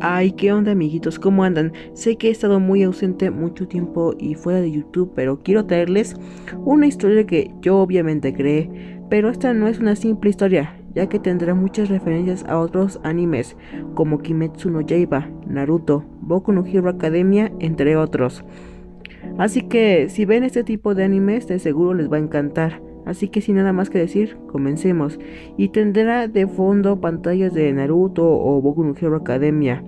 Ay, ¿qué onda, amiguitos? ¿Cómo andan? Sé que he estado muy ausente mucho tiempo y fuera de YouTube, pero quiero traerles una historia que yo obviamente creé, pero esta no es una simple historia, ya que tendrá muchas referencias a otros animes como Kimetsu no Yaiba, Naruto, Boku no Hero Academia, entre otros. Así que si ven este tipo de animes, de seguro les va a encantar. Así que sin nada más que decir, comencemos. Y tendrá de fondo pantallas de Naruto o Boku no Hero Academia,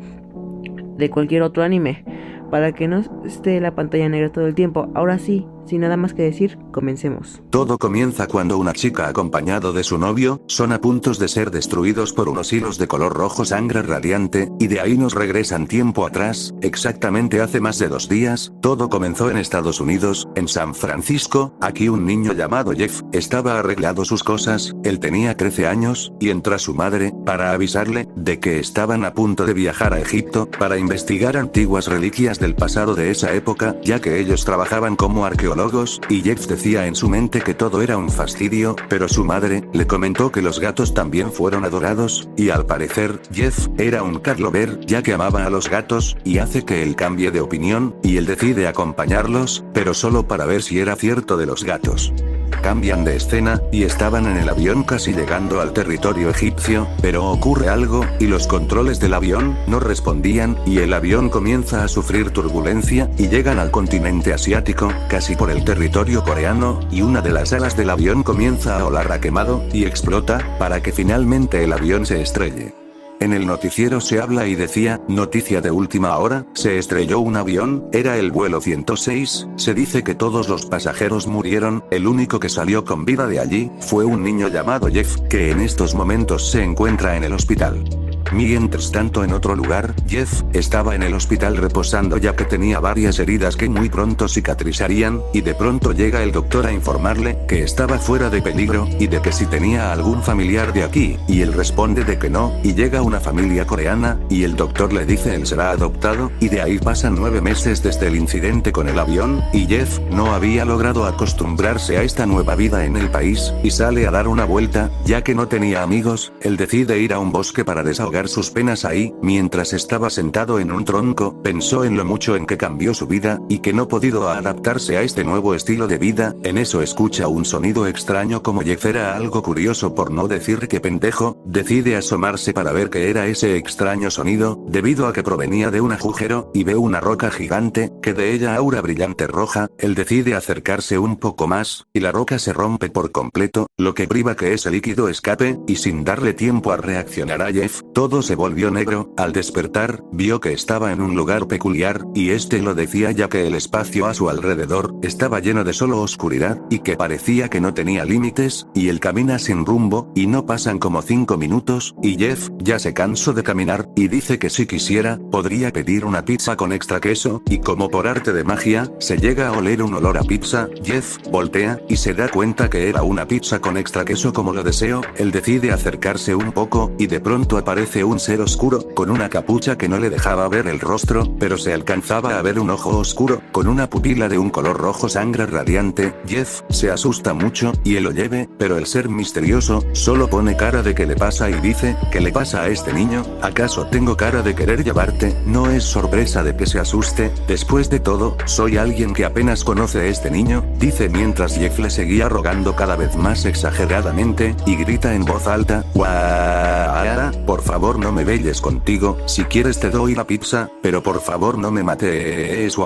de cualquier otro anime, para que no esté la pantalla negra todo el tiempo. Ahora sí, sin nada más que decir, comencemos. Todo comienza cuando una chica acompañado de su novio, son a puntos de ser destruidos por unos hilos de color rojo sangre radiante, y de ahí nos regresan tiempo atrás, exactamente hace más de 2 días, todo comenzó en Estados Unidos, en San Francisco. Aquí un niño llamado Jeff, estaba arreglando sus cosas, él tenía 13 años, y entra su madre, para avisarle, de que estaban a punto de viajar a Egipto, para investigar antiguas reliquias del pasado de esa época, ya que ellos trabajaban como arqueólogos, y Jeff decía en su mente que todo era un fastidio, pero su madre, le comentó que los gatos también fueron adorados, y al parecer, Jeff, era un cat lover, ya que amaba a los gatos, y hace que él cambie de opinión, y él decide acompañarlos, pero solo para ver si era cierto de los gatos. Cambian de escena, y estaban en el avión casi llegando al territorio egipcio, pero ocurre algo, y los controles del avión, no respondían, y el avión comienza a sufrir turbulencia, y llegan al continente asiático, casi por el territorio coreano, y una de las alas del avión comienza a oler a quemado, y explota, para que finalmente el avión se estrelle. En el noticiero se habla y decía, noticia de última hora, se estrelló un avión, era el vuelo 106, se dice que todos los pasajeros murieron, el único que salió con vida de allí, fue un niño llamado Jeff, que en estos momentos se encuentra en el hospital. Mientras tanto en otro lugar, Jeff, estaba en el hospital reposando ya que tenía varias heridas que muy pronto cicatrizarían, y de pronto llega el doctor a informarle, que estaba fuera de peligro, y de que si tenía algún familiar de aquí, y él responde de que no, y llega una familia coreana, y el doctor le dice él será adoptado, y de ahí pasan 9 meses desde el incidente con el avión, y Jeff, no había logrado acostumbrarse a esta nueva vida en el país, y sale a dar una vuelta, ya que no tenía amigos, él decide ir a un bosque para desahogar sus penas ahí. Mientras estaba sentado en un tronco, pensó en lo mucho en que cambió su vida, y que no podido adaptarse a este nuevo estilo de vida. En eso escucha un sonido extraño como Jeff era algo curioso por no decir que pendejo, decide asomarse para ver qué era ese extraño sonido, debido a que provenía de un agujero, y ve una roca gigante, que de ella aura brillante roja, él decide acercarse un poco más, y la roca se rompe por completo, lo que priva que ese líquido escape, y sin darle tiempo a reaccionar a Jeff, todo se volvió negro. Al despertar, vio que estaba en un lugar peculiar, y este lo decía ya que el espacio a su alrededor, estaba lleno de solo oscuridad, y que parecía que no tenía límites, y él camina sin rumbo, y no pasan como 5 minutos, y Jeff, ya se cansó de caminar, y dice que si quisiera, podría pedir una pizza con extra queso, y como por arte de magia, se llega a oler un olor a pizza. Jeff, voltea, y se da cuenta que era una pizza con extra queso como lo deseo, él decide acercarse un poco, y de pronto aparece un ser oscuro, con una capucha que no le dejaba ver el rostro, pero se alcanzaba a ver un ojo oscuro, con una pupila de un color rojo sangre radiante. Jeff, se asusta mucho, y él lo lleve, pero el ser misterioso, solo pone cara de que le pasa y dice, ¿qué le pasa a este niño? ¿Acaso tengo cara de querer llevarte? No es sorpresa de que se asuste, después de todo, soy alguien que apenas conoce a este niño, dice mientras Jeff le seguía rogando cada vez más exageradamente, y grita en voz alta, ¡Guau! Por favor no me belles contigo, si quieres te doy la pizza, pero por favor no me mates.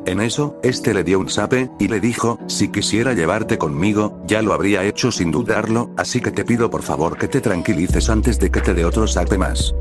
En eso, este le dio un zape, y le dijo, si quisiera llevarte conmigo, ya lo habría hecho sin dudarlo, así que te pido por favor que te tranquilices antes de que te dé otro zape más.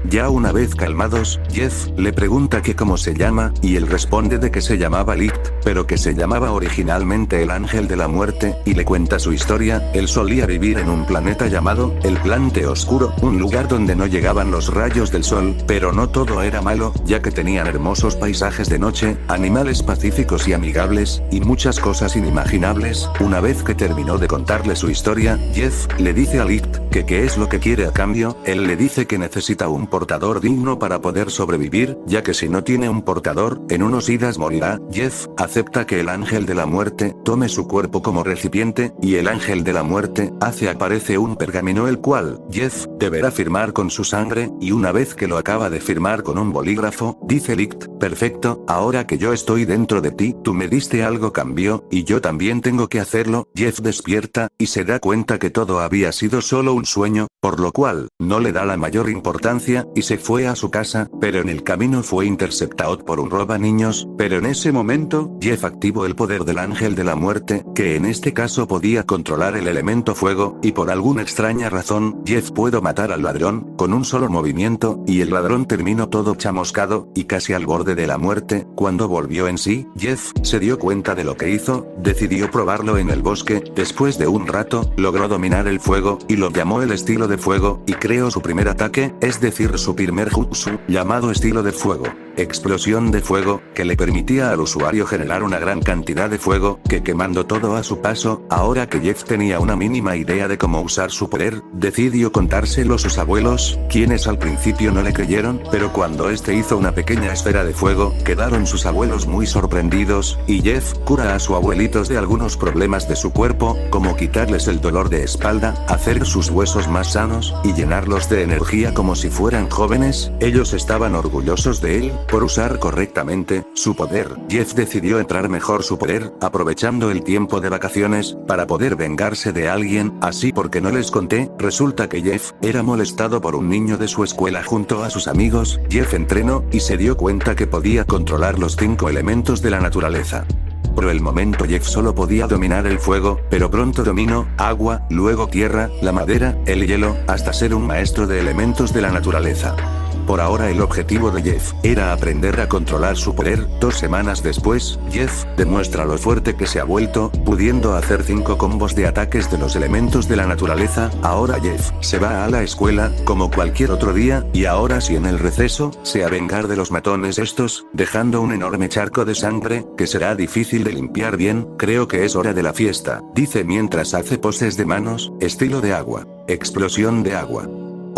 Ya una vez calmados, Jeff le pregunta que cómo se llama, y él responde de que se llamaba Licht, pero que se llamaba originalmente el Ángel de la Muerte, y le cuenta su historia. Él solía vivir en un planeta llamado, el Plante Oscuro, un lugar donde no llegaban los rayos del sol, pero no todo era malo, ya que tenían hermosos paisajes de noche, animales pacíficos y amigables, y muchas cosas inimaginables. Una vez que terminó de contarle su historia, Jeff le dice a Licht, que qué es lo que quiere a cambio. Él le dice que necesita un portador digno para poder sobrevivir, ya que si no tiene un portador, en unos días morirá. Jeff acepta que el ángel de la muerte tome su cuerpo como recipiente, y el ángel de la muerte aparece un pergamino el cual Jeff deberá firmar con su sangre, y una vez que lo acaba de firmar con un bolígrafo, dice Licht: perfecto, ahora que yo estoy dentro de ti, tú me diste algo cambio, y yo también tengo que hacerlo. Jeff despierta, y se da cuenta que todo había sido solo un sueño, por lo cual, no le da la mayor importancia, y se fue a su casa, pero en el camino fue interceptado por un robaniños, pero en ese momento, Jeff activó el poder del ángel de la muerte, que en este caso podía controlar el elemento fuego, y por alguna extraña razón, Jeff pudo matar al ladrón, con un solo movimiento, y el ladrón terminó todo chamuscado, y casi al borde de la muerte. Cuando volvió en sí, Jeff se dio cuenta de lo que hizo, decidió probarlo en el bosque, después de un rato, logró dominar el fuego, y lo llamó el estilo de fuego, y creó su primer ataque, es decir su primer jutsu, llamado estilo de fuego. Explosión de fuego, que le permitía al usuario generar una gran cantidad de fuego, que quemando todo a su paso. Ahora que Jeff tenía una mínima idea de cómo usar su poder, decidió contárselo a sus abuelos, quienes al principio no le creyeron, pero cuando este hizo una pequeña esfera de fuego, quedaron sus abuelos muy sorprendidos, y Jeff cura a sus abuelitos de algunos problemas de su cuerpo, como quitarles el dolor de espalda, hacer sus huesos más sanos, y llenarlos de energía como si fueran jóvenes. Ellos estaban orgullosos de él, por usar correctamente su poder. Jeff decidió entrar mejor su poder, aprovechando el tiempo de vacaciones, para poder vengarse de alguien, así porque no les conté, resulta que Jeff era molestado por un niño de su escuela junto a sus amigos. Jeff entrenó, y se dio cuenta que podía controlar los 5 elementos de la naturaleza. Por el momento Jeff solo podía dominar el fuego, pero pronto dominó agua, luego tierra, la madera, el hielo, hasta ser un maestro de elementos de la naturaleza. Por ahora el objetivo de Jeff era aprender a controlar su poder. 2 semanas después, Jeff demuestra lo fuerte que se ha vuelto, pudiendo hacer 5 combos de ataques de los elementos de la naturaleza. Ahora Jeff se va a la escuela, como cualquier otro día, y ahora sí en el receso, se a vengar de los matones estos, dejando un enorme charco de sangre, que será difícil de limpiar bien. Creo que es hora de la fiesta, dice mientras hace poses de manos, estilo de agua, explosión de agua.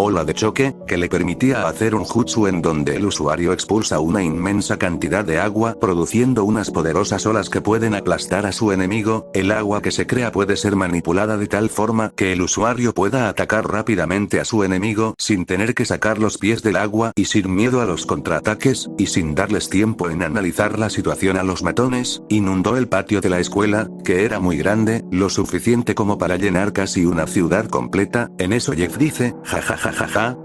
Ola de choque, que le permitía hacer un jutsu en donde el usuario expulsa una inmensa cantidad de agua, produciendo unas poderosas olas que pueden aplastar a su enemigo. El agua que se crea puede ser manipulada de tal forma que el usuario pueda atacar rápidamente a su enemigo sin tener que sacar los pies del agua y sin miedo a los contraataques, y sin darles tiempo en analizar la situación a los matones. Inundó el patio de la escuela, que era muy grande, lo suficiente como para llenar casi una ciudad completa. En eso Jeff dice: jajaja.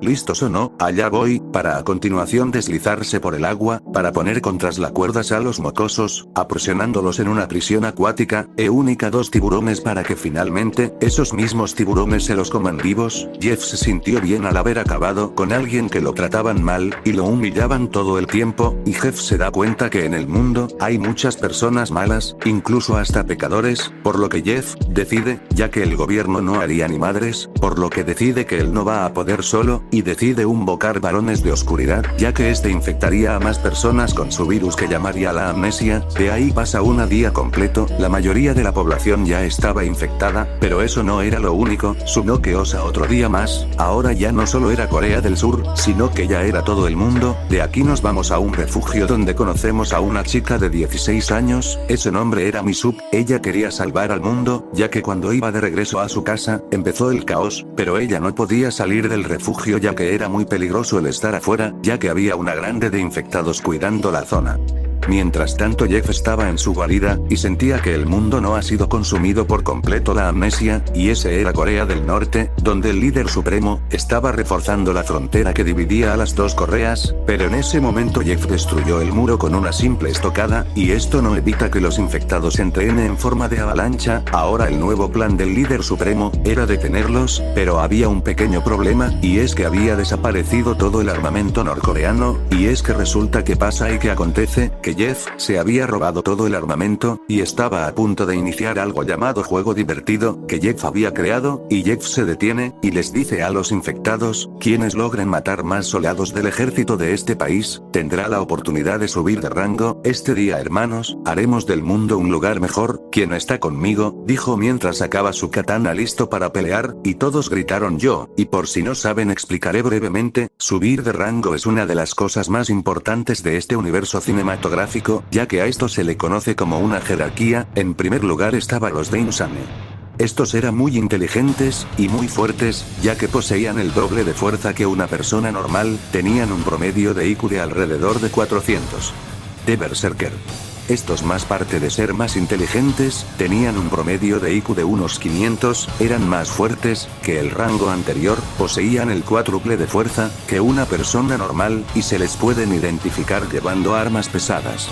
¿Listos o no? Allá voy, para a continuación deslizarse por el agua, para poner contras las cuerdas a los mocosos, aprisionándolos en una prisión acuática, única 2 tiburones para que finalmente, esos mismos tiburones se los coman vivos. Jeff se sintió bien al haber acabado con alguien que lo trataban mal, y lo humillaban todo el tiempo, y Jeff se da cuenta que en el mundo, hay muchas personas malas, incluso hasta pecadores, por lo que Jeff decide, ya que el gobierno no haría ni madres, por lo que decide que él no va a poder solo, y decide invocar varones de oscuridad, ya que este infectaría a más personas con su virus que llamaría la amnesia. De ahí pasa un día completo, la mayoría de la población ya estaba infectada, pero eso no era lo único, sino que osa otro día más, ahora ya no solo era Corea del Sur, sino que ya era todo el mundo. De aquí nos vamos a un refugio donde conocemos a una chica de 16 años, ese nombre era Misup. Ella quería salvar al mundo, ya que cuando iba de regreso a su casa, empezó el caos, pero ella no podía salir del refugio ya que era muy peligroso el estar afuera, ya que había una grande de infectados cuidando la zona. Mientras tanto Jeff estaba en su guarida, y sentía que el mundo no ha sido consumido por completo la amnesia, y ese era Corea del Norte, donde el líder supremo estaba reforzando la frontera que dividía a las 2 Coreas, pero en ese momento Jeff destruyó el muro con una simple estocada, y esto no evita que los infectados entren en forma de avalancha. Ahora el nuevo plan del líder supremo era detenerlos, pero había un pequeño problema, y es que había desaparecido todo el armamento norcoreano, y es que resulta que pasa y que acontece, que que Jeff se había robado todo el armamento, y estaba a punto de iniciar algo llamado juego divertido, que Jeff había creado, y Jeff se detiene, y les dice a los infectados, quienes logren matar más soldados del ejército de este país, tendrá la oportunidad de subir de rango. Este día, hermanos, haremos del mundo un lugar mejor. ¿Quién está conmigo?, dijo mientras sacaba su katana listo para pelear, y todos gritaron yo. Y por si no saben, explicaré brevemente, subir de rango es una de las cosas más importantes de este universo cinematográfico, ya que a esto se le conoce como una jerarquía. En primer lugar estaba los de Insane. Estos eran muy inteligentes, y muy fuertes, ya que poseían el doble de fuerza que una persona normal, tenían un promedio de IQ de alrededor de 400. De Berserker. Estos, más parte de ser más inteligentes, tenían un promedio de IQ de unos 500, eran más fuertes que el rango anterior, poseían el cuádruple de fuerza que una persona normal, y se les pueden identificar llevando armas pesadas.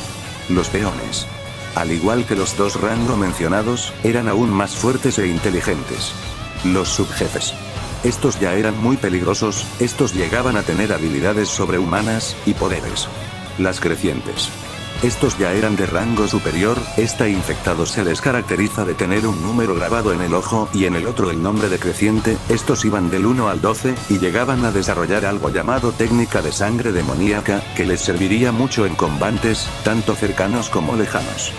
Los peones. Al igual que los dos rangos mencionados, eran aún más fuertes e inteligentes. Los subjefes. Estos ya eran muy peligrosos, estos llegaban a tener habilidades sobrehumanas, y poderes. Las crecientes. Estos ya eran de rango superior, infectados se les caracteriza de tener un número grabado en el ojo y en el otro el nombre de creciente. Estos iban del 1 al 12, y llegaban a desarrollar algo llamado técnica de sangre demoníaca, que les serviría mucho en combates, tanto cercanos como lejanos.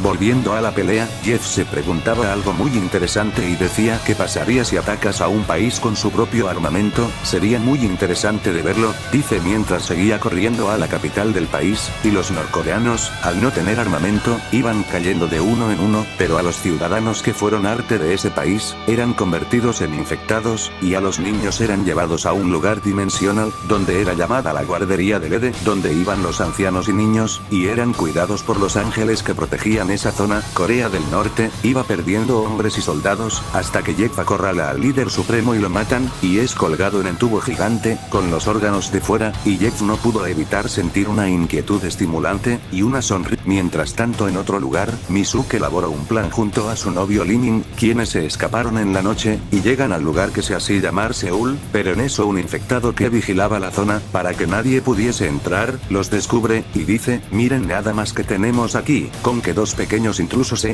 Volviendo a la pelea, Jeff se preguntaba algo muy interesante y decía: ¿qué pasaría si atacas a un país con su propio armamento? Sería muy interesante de verlo, dice mientras seguía corriendo a la capital del país, y los norcoreanos, al no tener armamento, iban cayendo de uno en uno, pero a los ciudadanos que fueron arte de ese país, eran convertidos en infectados, y a los niños eran llevados a un lugar dimensional, donde era llamada la guardería del Ede, donde iban los ancianos y niños, y eran cuidados por los ángeles que protegían esa zona. Corea del Norte iba perdiendo hombres y soldados, hasta que Jeff acorrala al líder supremo y lo matan, y es colgado en el tubo gigante, con los órganos de fuera, y Jeff no pudo evitar sentir una inquietud estimulante, y una sonrisa. Mientras tanto, en otro lugar, Misuke elaboró un plan junto a su novio Limin, quienes se escaparon en la noche, y llegan al lugar que se hacía llamar Seúl, pero en eso un infectado que vigilaba la zona, para que nadie pudiese entrar, los descubre, y dice: miren nada más que tenemos aquí, con que dos pequeños intrusos,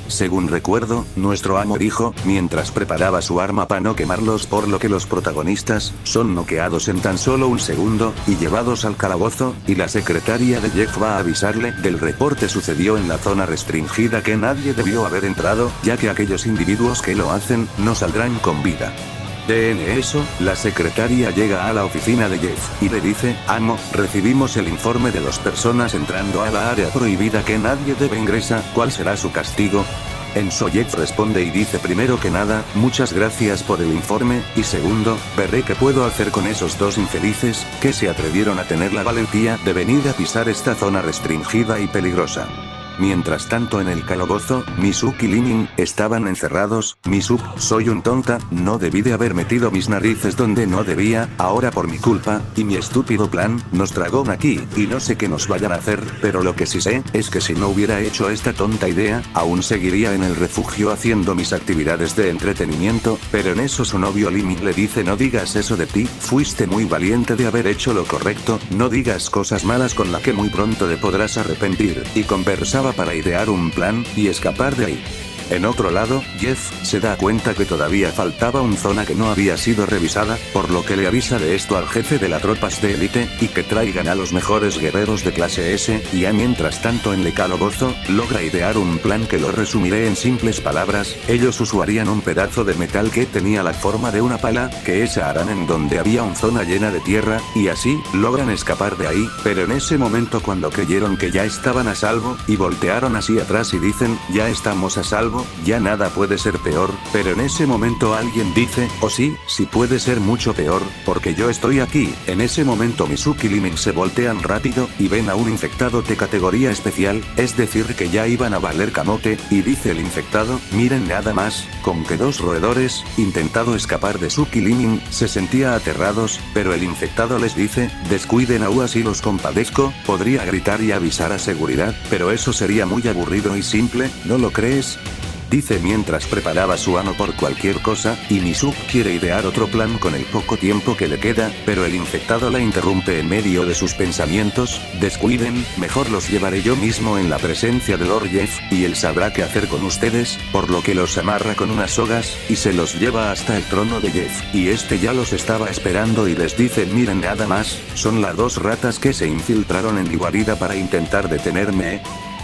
Según recuerdo, nuestro amo dijo, mientras preparaba su arma para no quemarlos, por lo que los protagonistas son noqueados en tan solo un segundo, y llevados al calabozo, y la secretaria de Jeff va a avisarle del reporte. Sucedió en la zona restringida que nadie debió haber entrado, ya que aquellos individuos que lo hacen, no saldrán con vida. En eso, la secretaria llega a la oficina de Jeff, y le dice: amo, recibimos el informe de 2 personas entrando a la área prohibida que nadie debe ingresar, ¿cuál será su castigo? En eso Jeff responde y dice: primero que nada, muchas gracias por el informe, y segundo, veré qué puedo hacer con esos 2 infelices, que se atrevieron a tener la valentía de venir a pisar esta zona restringida y peligrosa. Mientras tanto, en el calabozo, Misuke y Limin estaban encerrados. Misuke: soy un tonta, no debí de haber metido mis narices donde no debía, ahora por mi culpa, y mi estúpido plan, nos tragó aquí, y no sé qué nos vayan a hacer, pero lo que sí sé, es que si no hubiera hecho esta tonta idea, aún seguiría en el refugio haciendo mis actividades de entretenimiento. Pero en eso su novio Limin le dice: no digas eso de ti, fuiste muy valiente de haber hecho lo correcto, no digas cosas malas con las que muy pronto te podrás arrepentir, y conversaba para idear un plan, y escapar de ahí. En otro lado, Jeff se da cuenta que todavía faltaba una zona que no había sido revisada, por lo que le avisa de esto al jefe de las tropas de élite, y que traigan a los mejores guerreros de clase S, y mientras tanto en el calabozo, logra idear un plan que lo resumiré en simples palabras. Ellos usarían un pedazo de metal que tenía la forma de una pala, que harán en donde había una zona llena de tierra, y así, logran escapar de ahí, pero en ese momento cuando creyeron que ya estaban a salvo, y voltearon así atrás y dicen: ya estamos a salvo, ya nada puede ser peor, pero en ese momento alguien dice: oh sí puede ser mucho peor, porque yo estoy aquí. En ese momento Misuke y Limin se voltean rápido, y ven a un infectado de categoría especial, es decir que ya iban a valer camote, y dice el infectado: miren nada más, con que 2 roedores, intentado escapar de Suki. Limin se sentía aterrados, pero el infectado les dice: descuiden a así los compadezco. Podría gritar y avisar a seguridad, pero eso sería muy aburrido y simple, ¿no lo crees? dice mientras preparaba su ano por cualquier cosa, y Mizuki quiere idear otro plan con el poco tiempo que le queda, pero el infectado la interrumpe en medio de sus pensamientos. Descuiden, mejor los llevaré yo mismo en la presencia de Lord Jeff, y él sabrá qué hacer con ustedes, por lo que los amarra con unas sogas, y se los lleva hasta el trono de Jeff, y este ya los estaba esperando y les dice: miren nada más, son las dos ratas que se infiltraron en mi guarida para intentar detenerme,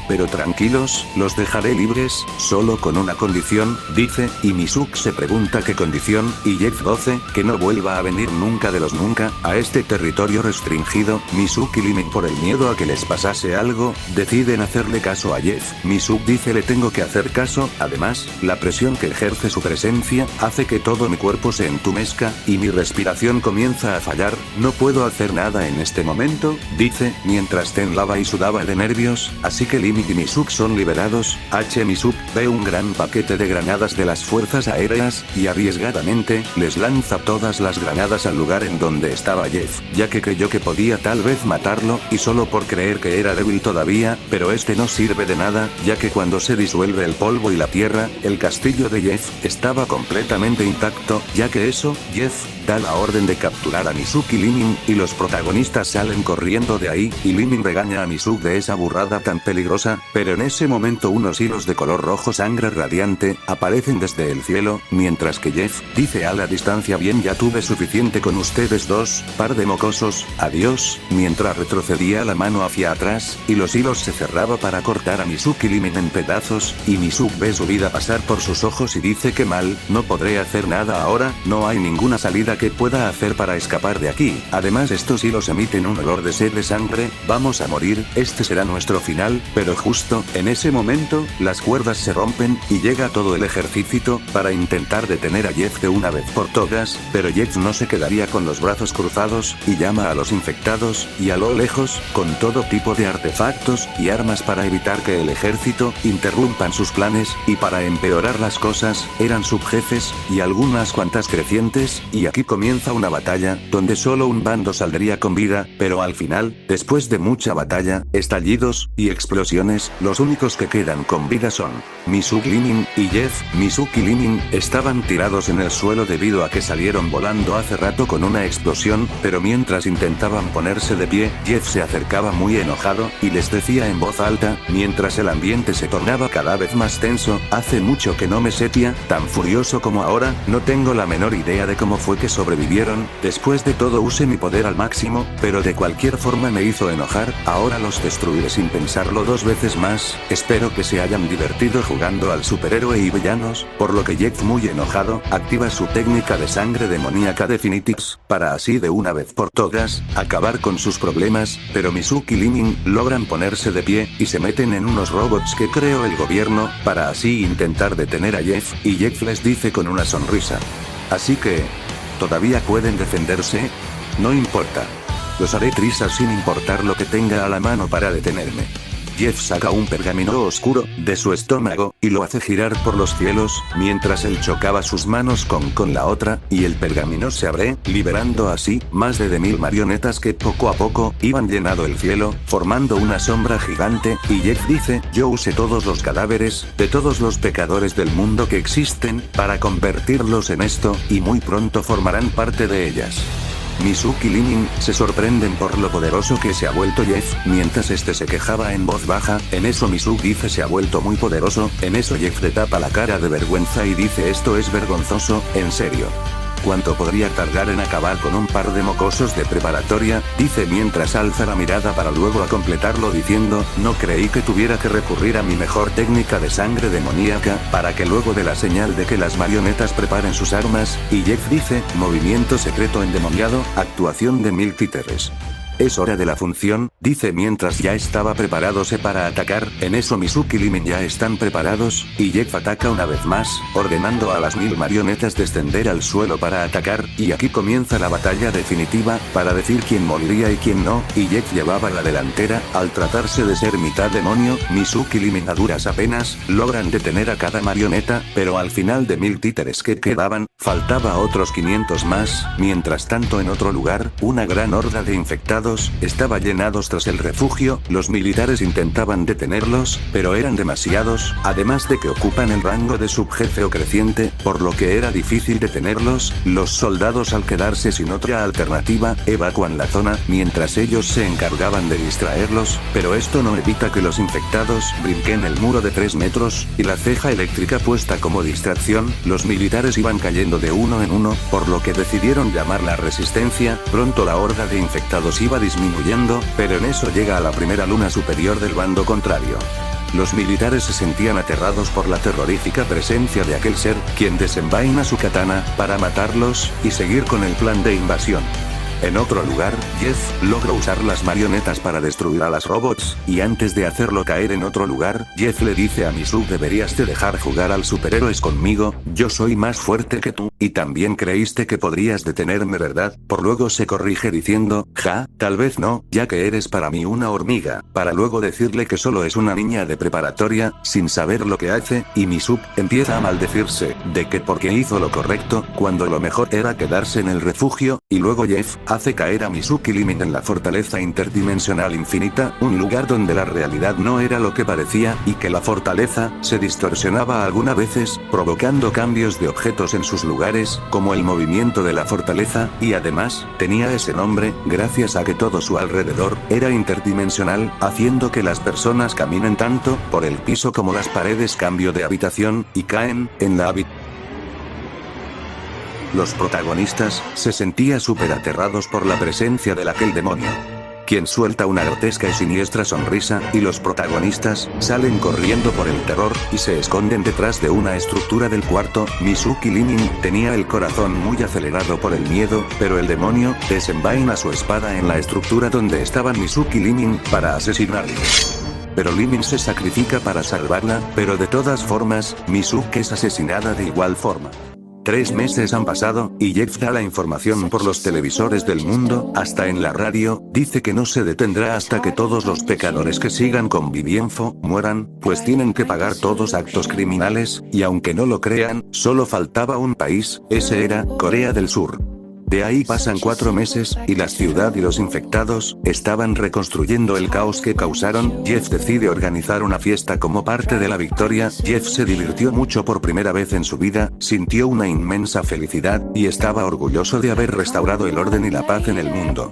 pero tranquilos, los dejaré libres, solo con una condición, dice, y Mizuki se pregunta qué condición, y Jeff dice, que no vuelva a venir nunca de los nunca, a este territorio restringido. Mizuki y Limin, por el miedo a que les pasase algo, deciden hacerle caso a Jeff. Mizuki dice: le tengo que hacer caso, además, la presión que ejerce su presencia, hace que todo mi cuerpo se entumezca, y mi respiración comienza a fallar, no puedo hacer nada en este momento, dice, mientras temblaba y sudaba de nervios, así que Limin y Mizuki son liberados. Mizuki ve un gran paquete de granadas de las fuerzas aéreas, y arriesgadamente, les lanza todas las granadas al lugar en donde estaba Jeff, ya que creyó que podía tal vez matarlo, y solo por creer que era débil todavía, pero este no sirve de nada, ya que cuando se disuelve el polvo y la tierra, el castillo de Jeff estaba completamente intacto, ya que eso, Jeff da la orden de capturar a Mizuki y Limin, y los protagonistas salen corriendo de ahí, y Limin regaña a Mizuki de esa burrada tan peligrosa, pero en ese momento unos hilos de color rojo sangre radiante aparecen desde el cielo, mientras que Jeff dice a la distancia: bien, ya tuve suficiente con ustedes dos, par de mocosos, adiós, mientras retrocedía la mano hacia atrás, y los hilos se cerraba para cortar a Mizuki y Limin en pedazos, y Mizuki ve su vida pasar por sus ojos y dice: qué mal, no podré hacer nada ahora, no hay ninguna salida que pueda hacer para escapar de aquí, además estos hilos emiten un olor de sed de sangre, vamos a morir, este será nuestro final, pero justo, en ese momento, las cuerdas se rompen, y llega todo el ejército, para intentar detener a Jeff de una vez por todas, pero Jeff no se quedaría con los brazos cruzados, y llama a los infectados, y a lo lejos, con todo tipo de artefactos, y armas para evitar que el ejército, interrumpan sus planes, y para empeorar las cosas, eran subjefes, y algunas cuantas crecientes, y aquí comienza una batalla, donde solo un bando saldría con vida, pero al final, después de mucha batalla, estallidos, y explosiones, los únicos que quedan con vida son Mizuki, Limin, y Jeff. Mizuki y Limin estaban tirados en el suelo debido a que salieron volando hace rato con una explosión, pero mientras intentaban ponerse de pie, Jeff se acercaba muy enojado, y les decía en voz alta, mientras el ambiente se tornaba cada vez más tenso: hace mucho que no me sentía tan furioso como ahora, no tengo la menor idea de cómo fue que sobrevivieron, después de todo usé mi poder al máximo, pero de cualquier forma me hizo enojar, ahora los destruiré sin pensarlo dos veces más, espero que se hayan divertido jugando al superhéroe y villanos, por lo que Jeff, muy enojado, activa su técnica de sangre demoníaca de Phoenix, para así de una vez por todas, acabar con sus problemas, pero Mizuki y Limin logran ponerse de pie, y se meten en unos robots que creó el gobierno, para así intentar detener a Jeff, y Jeff les dice con una sonrisa: así que, ¿todavía pueden defenderse? No importa. Los haré trizas sin importar lo que tenga a la mano para detenerme. Jeff saca un pergamino oscuro de su estómago, y lo hace girar por los cielos, mientras él chocaba sus manos con la otra, y el pergamino se abre, liberando así, más de 1000 marionetas que poco a poco, iban llenando el cielo, formando una sombra gigante, y Jeff dice: yo usé todos los cadáveres, de todos los pecadores del mundo que existen, para convertirlos en esto, y muy pronto formarán parte de ellas. Mizuki y Limin se sorprenden por lo poderoso que se ha vuelto Jeff, mientras este se quejaba en voz baja, en eso Mizuki dice: se ha vuelto muy poderoso, en eso Jeff le tapa la cara de vergüenza y dice: esto es vergonzoso, en serio. ¿Cuánto podría tardar en acabar con un par de mocosos de preparatoria? Dice mientras alza la mirada para luego a completarlo diciendo: no creí que tuviera que recurrir a mi mejor técnica de sangre demoníaca, para que luego de la señal de que las marionetas preparen sus armas, y Jeff dice: movimiento secreto endemoniado, actuación de 1000 títeres. Es hora de la función, dice mientras ya estaba preparándose para atacar, en eso Mizuki y Limin ya están preparados, y Jeff ataca una vez más, ordenando a las 1000 marionetas descender al suelo para atacar, y aquí comienza la batalla definitiva, para decir quién moriría y quién no, y Jeff llevaba la delantera, al tratarse de ser mitad demonio, Mizuki y Limin a duras apenas, logran detener a cada marioneta, pero al final de 1000 títeres que quedaban, faltaba otros 500 más, mientras tanto en otro lugar, una gran horda de infectados infectados estaban llenados tras el refugio. Los militares intentaban detenerlos, pero eran demasiados, además de que ocupan el rango de subjefe o creciente, por lo que era difícil detenerlos. Los soldados, al quedarse sin otra alternativa, evacúan la zona, mientras ellos se encargaban de distraerlos, pero esto no evita que los infectados brinquen el muro de 3 metros, y la ceja eléctrica puesta como distracción. Los militares iban cayendo de uno en uno, por lo que decidieron llamar la resistencia. Pronto la horda de infectados iba disminuyendo, pero en eso llega a la primera luna superior del bando contrario. Los militares se sentían aterrados por la terrorífica presencia de aquel ser, quien desenvaina su katana para matarlos y seguir con el plan de invasión. En otro lugar, Jeff logra usar las marionetas para destruir a las robots, y antes de hacerlo caer en otro lugar, Jeff le dice a Misu: deberías de dejar jugar al superhéroes conmigo, yo soy más fuerte que tú, y también creíste que podrías detenerme, ¿verdad? Por luego se corrige diciendo: tal vez no, ya que eres para mí una hormiga, para luego decirle que solo es una niña de preparatoria, sin saber lo que hace, y Misu empieza a maldecirse, de que porque hizo lo correcto, cuando lo mejor era quedarse en el refugio, y luego Jeff hace caer a Mizuki Limit en la fortaleza interdimensional infinita, un lugar donde la realidad no era lo que parecía, y que la fortaleza se distorsionaba algunas veces, provocando cambios de objetos en sus lugares, como el movimiento de la fortaleza, y además, tenía ese nombre, gracias a que todo su alrededor era interdimensional, haciendo que las personas caminen tanto por el piso como las paredes, cambio de habitación, y caen en la habitación. Los protagonistas se sentían súper aterrados por la presencia de aquel demonio, quien suelta una grotesca y siniestra sonrisa, y los protagonistas salen corriendo por el terror y se esconden detrás de una estructura del cuarto. Mizuki Limin tenía el corazón muy acelerado por el miedo, pero el demonio desenvaina su espada en la estructura donde estaban Mizuki Limin para asesinarle. Pero Limin se sacrifica para salvarla, pero de todas formas, Mizuki es asesinada de igual forma. 3 meses han pasado, y Jeff da la información por los televisores del mundo, hasta en la radio, dice que no se detendrá hasta que todos los pecadores que sigan conviviendo mueran, pues tienen que pagar todos actos criminales, y aunque no lo crean, solo faltaba un país, ese era Corea del Sur. De ahí pasan 4 meses, y la ciudad y los infectados estaban reconstruyendo el caos que causaron. Jeff decide organizar una fiesta como parte de la victoria. Jeff se divirtió mucho por primera vez en su vida, sintió una inmensa felicidad, y estaba orgulloso de haber restaurado el orden y la paz en el mundo.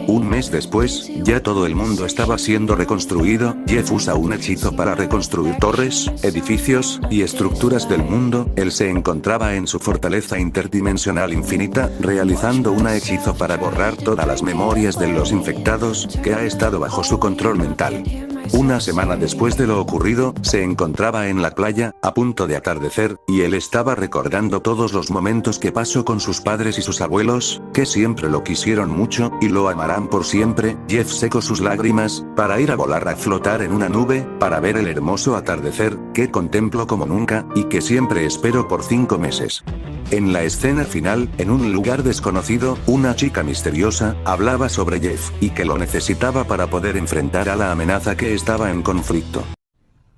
Un mes después, ya todo el mundo estaba siendo reconstruido. Jeff usa un hechizo para reconstruir torres, edificios y estructuras del mundo. Él se encontraba en su fortaleza interdimensional infinita, realizando un hechizo para borrar todas las memorias de los infectados, que ha estado bajo su control mental. Una semana después de lo ocurrido, se encontraba en la playa, a punto de atardecer, y él estaba recordando todos los momentos que pasó con sus padres y sus abuelos, que siempre lo quisieron mucho, y lo amarán por siempre. Jeff secó sus lágrimas, para ir a volar a flotar en una nube, para ver el hermoso atardecer, que contemplo como nunca, y que siempre espero por 5 meses. En la escena final, en un lugar desconocido, una chica misteriosa hablaba sobre Jeff, y que lo necesitaba para poder enfrentar a la amenaza que estaba en conflicto.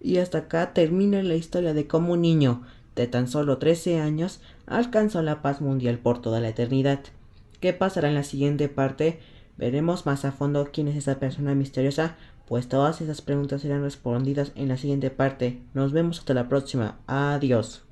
Y hasta acá termina la historia de cómo un niño de tan solo 13 años alcanzó la paz mundial por toda la eternidad. ¿Qué pasará en la siguiente parte? Veremos más a fondo quién es esa persona misteriosa, pues todas esas preguntas serán respondidas en la siguiente parte. Nos vemos hasta la próxima. Adiós.